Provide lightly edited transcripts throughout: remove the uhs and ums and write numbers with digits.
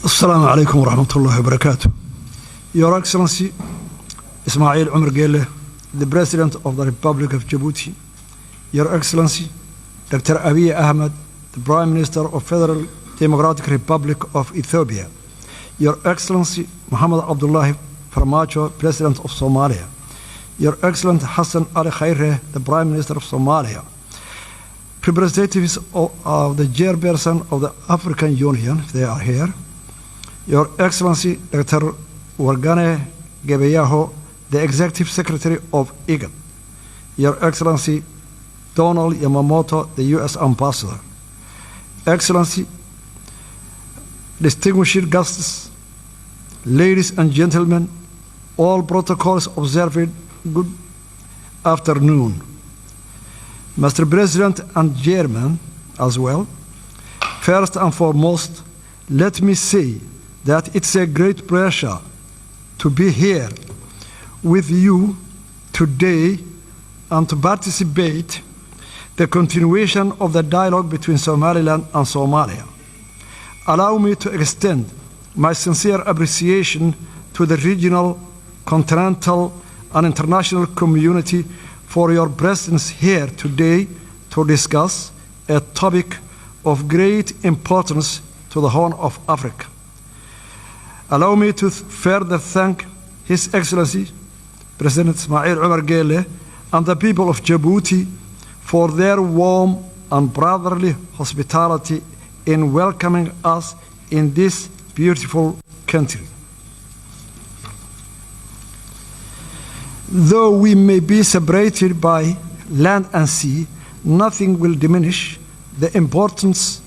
Assalamu alaikum wa rahmatullahi wa barakatuh. Your Excellency, Ismail Omar Gele, the President of the Republic of Djibouti. Your Excellency, Dr. Abiy Ahmed, the Prime Minister of Federal Democratic Republic of Ethiopia. Your Excellency, Mohammed Abdullahi Farmajo, President of Somalia. Your Excellency Hassan Ali Khaireh, the Prime Minister of Somalia. Representatives of the chairperson of the African Union, if they are here. Your Excellency, Dr. Wargane Gebeyaho, the Executive Secretary of IGAD. Your Excellency, Donald Yamamoto, the U.S. Ambassador. Excellency, distinguished guests, ladies and gentlemen, all protocols observed, good afternoon. Mr. President and Chairman as well, first and foremost, let me say that it's a great pleasure to be here with you today and to participate the continuation of the dialogue between Somaliland and Somalia. Allow me to extend my sincere appreciation to the regional, continental, and international community for your presence here today to discuss a topic of great importance to the Horn of Africa. Allow me to further thank His Excellency, President Ismail Omar Gele, and the people of Djibouti for their warm and brotherly hospitality in welcoming us in this beautiful country. Though we may be separated by land and sea, nothing will diminish the important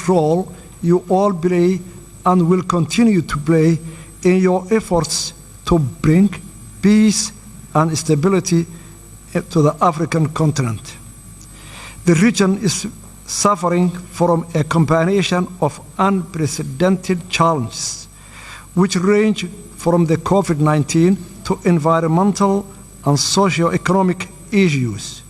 role you all play and will continue to play in your efforts to bring peace and stability to the African continent. The region is suffering from a combination of unprecedented challenges, which range from the COVID-19 to environmental and socio-economic issues.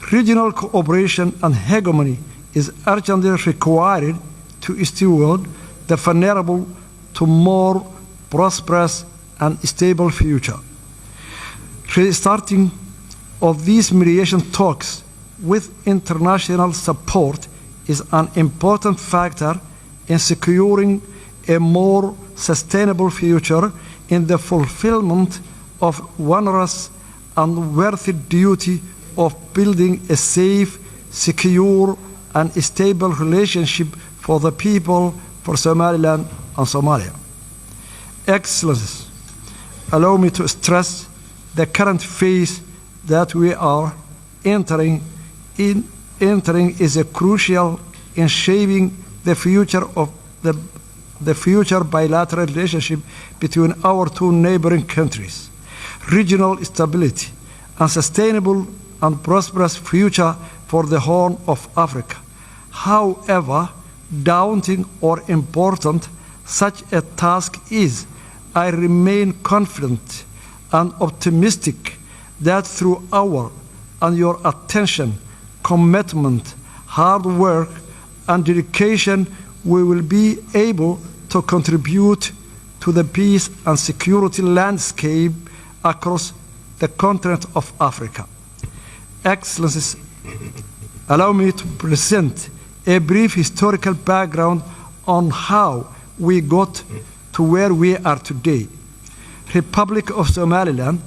Regional cooperation and hegemony is urgently required to steward the vulnerable to more prosperous and stable future. Restarting of these mediation talks with international support is an important factor in securing a more sustainable future in the fulfillment of onerous and worthy duty of building a safe, secure, and stable relationship for the people, for Somaliland and Somalia. Excellencies, allow me to stress the current phase that we are entering is a crucial in shaping the future of the future bilateral relationship between our two neighboring countries, regional stability, and sustainable and prosperous future for the Horn of Africa. However daunting or important such a task is, I remain confident and optimistic that through our and your attention, commitment, hard work, and dedication, we will be able to contribute to the peace and security landscape across the continent of Africa. Excellencies, allow me to present a brief historical background on how we got to where we are today. Republic of Somaliland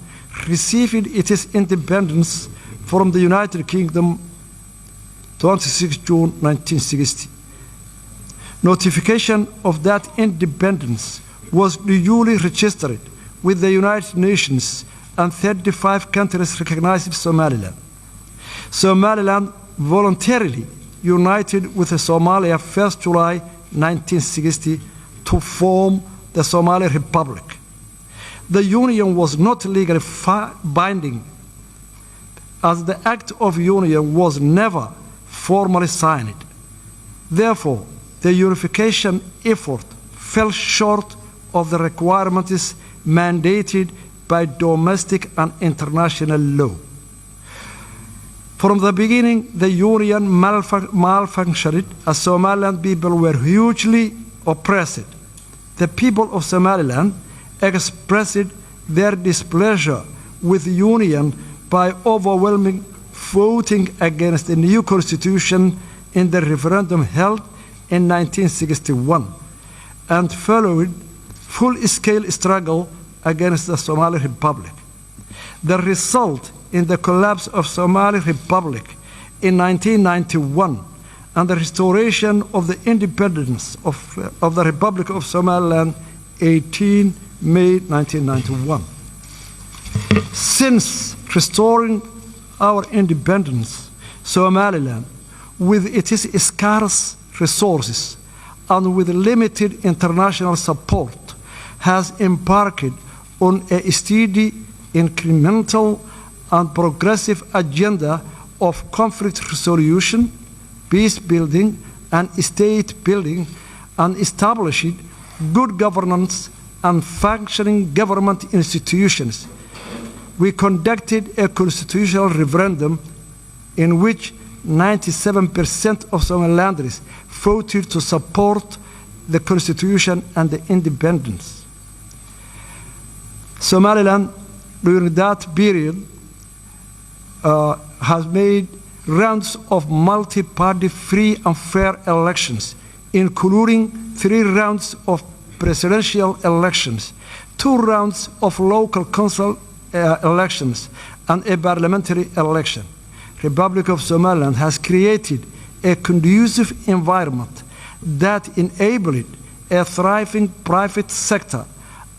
received its independence from the United Kingdom 26 June 1960. Notification of that independence was duly registered with the United Nations, and 35 countries recognized Somaliland. Somaliland voluntarily united with Somalia 1st July 1960 to form the Somali Republic. The union was not legally binding, as the Act of Union was never formally signed. Therefore, the unification effort fell short of the requirements mandated by domestic and international law. From the beginning, the union malfunctioned as Somaliland people were hugely oppressed. The people of Somaliland expressed their displeasure with the Union by overwhelming voting against the new constitution in the referendum held in 1961 and followed full-scale struggle against the Somali Republic. The result in the collapse of Somali Republic in 1991 and the restoration of the independence of the Republic of Somaliland 18 May 1991. Since restoring our independence, Somaliland, with its scarce resources and with limited international support, has embarked on a steady, incremental, and progressive agenda of conflict resolution, peace building, and state building, and established good governance and functioning government institutions. We conducted a constitutional referendum in which 97% of Somalilanders voted to support the constitution and the independence. Somaliland, during that period, has made rounds of multi-party free and fair elections, including 3 rounds of presidential elections, 2 rounds of local council elections, and a parliamentary election. Republic of Somaliland has created a conducive environment that enabled a thriving private sector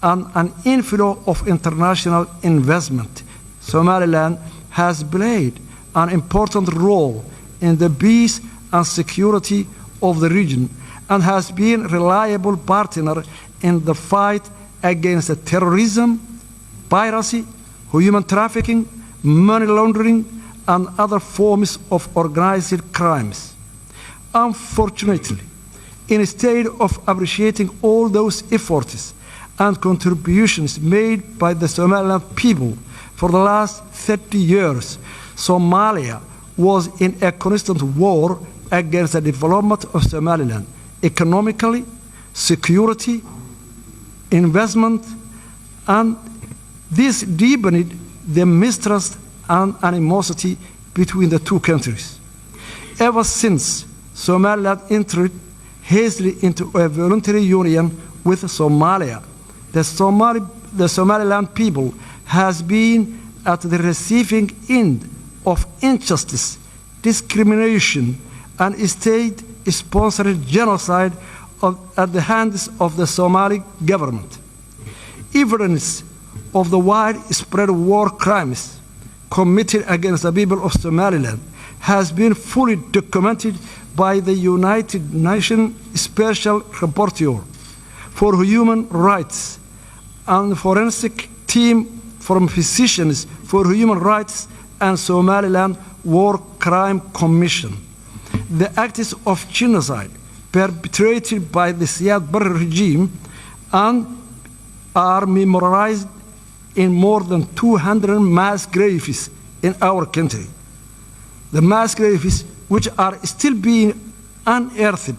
and an inflow of international investment. Somaliland has played an important role in the peace and security of the region and has been a reliable partner in the fight against terrorism, piracy, human trafficking, money laundering, and other forms of organized crimes. Unfortunately, instead of appreciating all those efforts and contributions made by the Somaliland people for the last 30 years, Somalia was in a constant war against the development of Somaliland, economically, security, investment, and this deepened the mistrust and animosity between the two countries. Ever since Somaliland entered hastily into a voluntary union with Somalia, the Somaliland people has been at the receiving end of injustice, discrimination, and state-sponsored genocide at the hands of the Somali government. Evidence of the widespread war crimes committed against the people of Somaliland has been fully documented by the United Nations Special Rapporteur for Human Rights and forensic team from Physicians for Human Rights and Somaliland War Crime Commission. The acts of genocide perpetrated by the Siad Barre regime and are memorialized in more than 200 mass graves in our country. The mass graves, which are still being unearthed,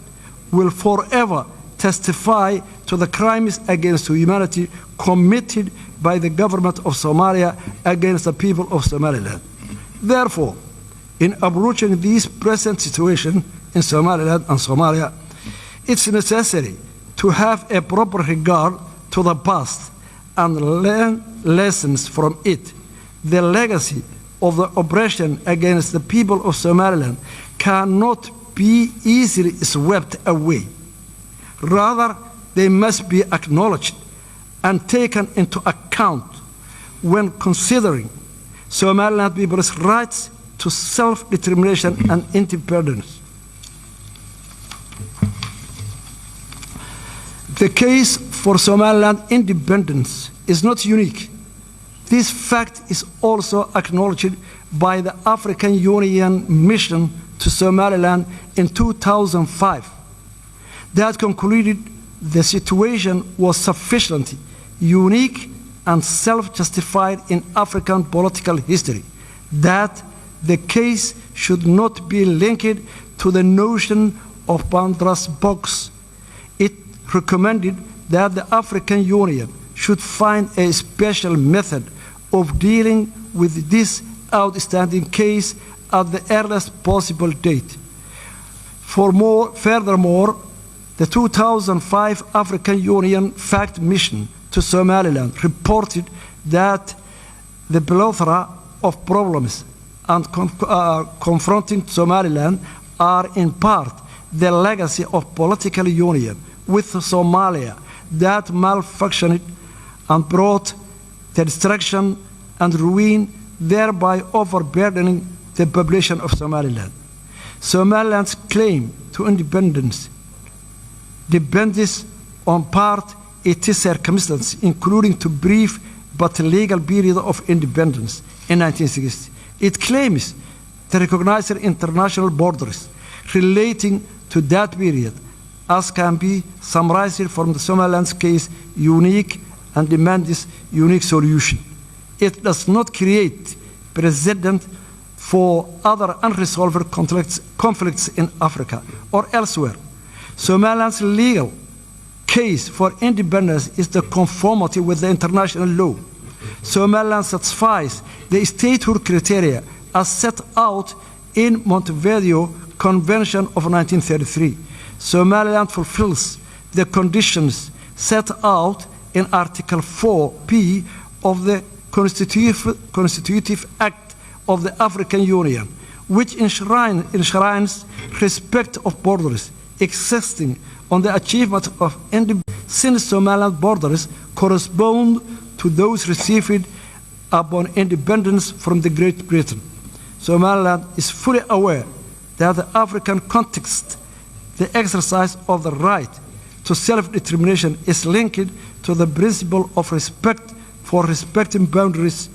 will forever testify to the crimes against humanity committed by the government of Somalia against the people of Somaliland. Therefore, in approaching this present situation in Somaliland and Somalia, it's necessary to have a proper regard to the past and learn lessons from it. The legacy of the oppression against the people of Somaliland cannot be easily swept away. Rather, they must be acknowledged and taken into account when considering Somaliland people's rights to self-determination and independence. The case for Somaliland independence is not unique. This fact is also acknowledged by the African Union mission to Somaliland in 2005. That concluded the situation was sufficiently unique and self-justified in African political history, that the case should not be linked to the notion of Pandora's box. It recommended that the African Union should find a special method of dealing with this outstanding case at the earliest possible date. Furthermore, the 2005 African Union Fact Mission to Somaliland reported that the plethora of problems confronting Somaliland are in part the legacy of political union with Somalia that malfunctioned and brought the destruction and ruin, thereby overburdening the population of Somaliland. Somaliland's claim to independence depends on part its circumstances, including the brief but legal period of independence in 1960. It claims to recognize international borders relating to that period, as can be summarized from the Somaliland's case, unique and demands unique solution. It does not create precedent for other unresolved conflicts in Africa or elsewhere. Somaliland's legal case for independence is the conformity with the international law. Somaliland satisfies the statehood criteria as set out in Montevideo Convention of 1933. Somaliland fulfills the conditions set out in Article 4P of the Constitutive Act of the African Union, which enshrines respect of borders existing on the achievement of independence, since Somaliland borders correspond to those received upon independence from the Great Britain. Somaliland is fully aware that the African context, the exercise of the right to self-determination is linked to the principle of respect for respecting boundaries.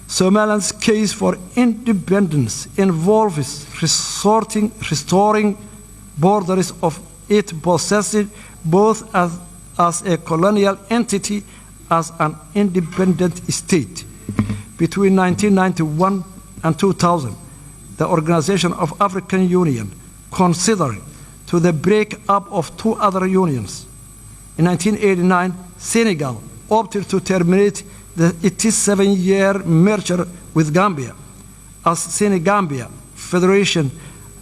Somaliland's case for independence involves restoring borders of it possessed both as a colonial entity as an independent state. Between 1991 and 2000, the Organization of African Union considered to the break-up of two other unions. In 1989, Senegal opted to terminate its 7-year merger with Gambia as Senegambia Federation,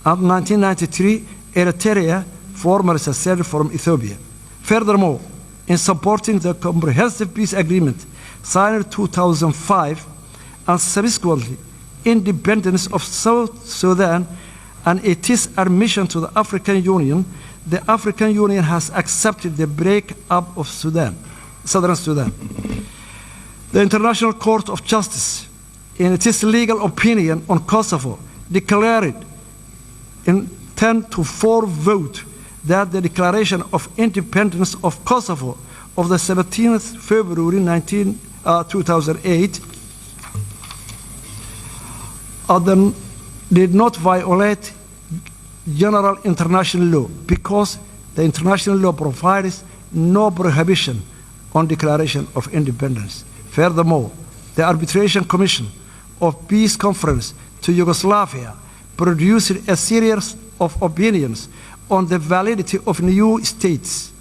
and in 1993, Eritrea, formerly seceded from Ethiopia. Furthermore, in supporting the Comprehensive Peace Agreement signed in 2005 and subsequently independence of South Sudan and its admission to the African Union, the African Union has accepted the break-up of Southern Sudan. The International Court of Justice, in its legal opinion on Kosovo, declared in 10-4 vote that the declaration of independence of Kosovo of the 17th February 2008 did not violate general international law because the international law provides no prohibition on declaration of independence. Furthermore, the Arbitration Commission of Peace Conference to Yugoslavia produced a series of opinions on the validity of new states'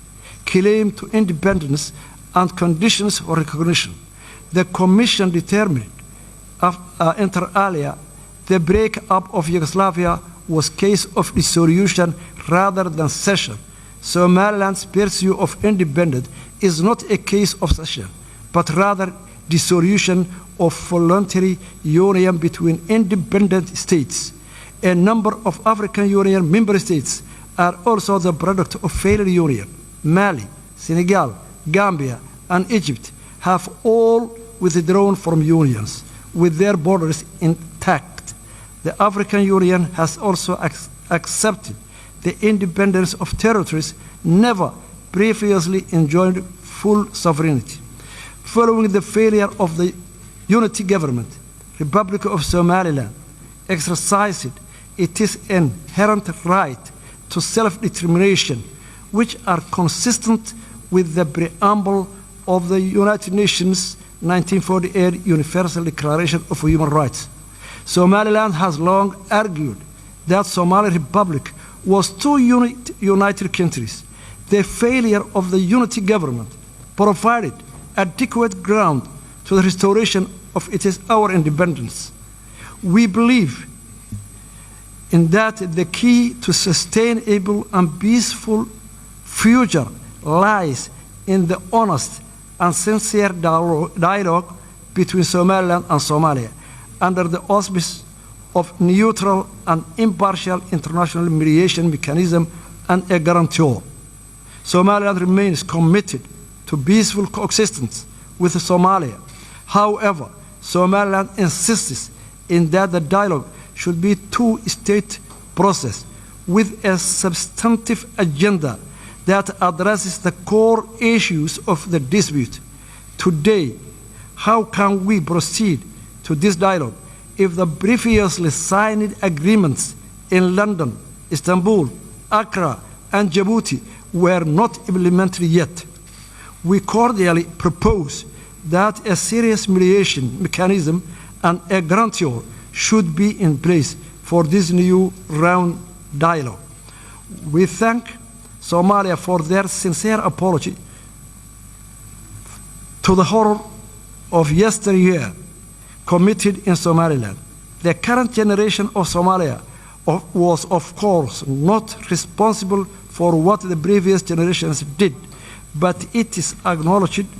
claim to independence and conditions for recognition. The Commission determined, inter alia, the break-up of Yugoslavia was a case of dissolution rather than cession. Somaliland's pursuit of independence is not a case of cession, but rather dissolution of voluntary union between independent states. A number of African Union member states are also the product of failed union. Mali, Senegal, Gambia, and Egypt have all withdrawn from unions with their borders intact. The African Union has also accepted the independence of territories never previously enjoyed full sovereignty. Following the failure of the unity government, Republic of Somaliland exercised its inherent right to self-determination, which are consistent with the preamble of the United Nations 1948 Universal Declaration of Human Rights. Somaliland has long argued that Somali Republic was two united countries. The failure of the unity government provided adequate ground to the restoration of our independence. We believe in that the key to sustainable and peaceful future lies in the honest and sincere dialogue between Somaliland and Somalia under the auspices of neutral and impartial international mediation mechanism and a guarantor. Somaliland remains committed to peaceful coexistence with Somalia. However, Somaliland insists in that the dialogue should be a two-state process with a substantive agenda that addresses the core issues of the dispute. Today, how can we proceed to this dialogue if the previously signed agreements in London, Istanbul, Accra, and Djibouti were not implemented yet? We cordially propose that a serious mediation mechanism and a guarantor should be in place for this new round dialogue. We thank Somalia for their sincere apology to the horror of yesteryear committed in Somaliland. The current generation of Somalia was, of course, not responsible for what the previous generations did, but it is acknowledgement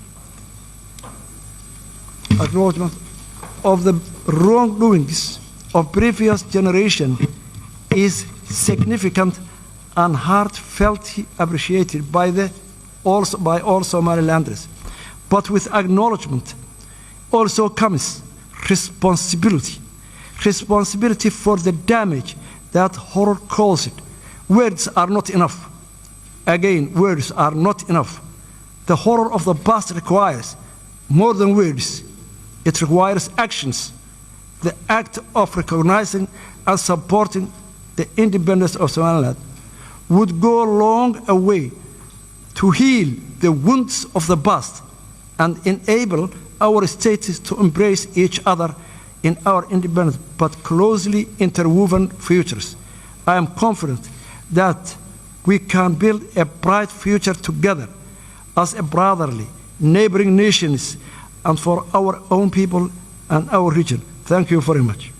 of the wrongdoings of previous generation is significant and heartfeltly appreciated by all Somalilanders. But with acknowledgement also comes responsibility. Responsibility for the damage that horror caused. Words are not enough. Again, words are not enough. The horror of the past requires more than words. It requires actions. The act of recognizing and supporting the independence of Somaliland would go a long way to heal the wounds of the past and enable our states to embrace each other in our independent but closely interwoven futures. I am confident that we can build a bright future together as a brotherly, neighboring nations and for our own people and our region. Thank you very much.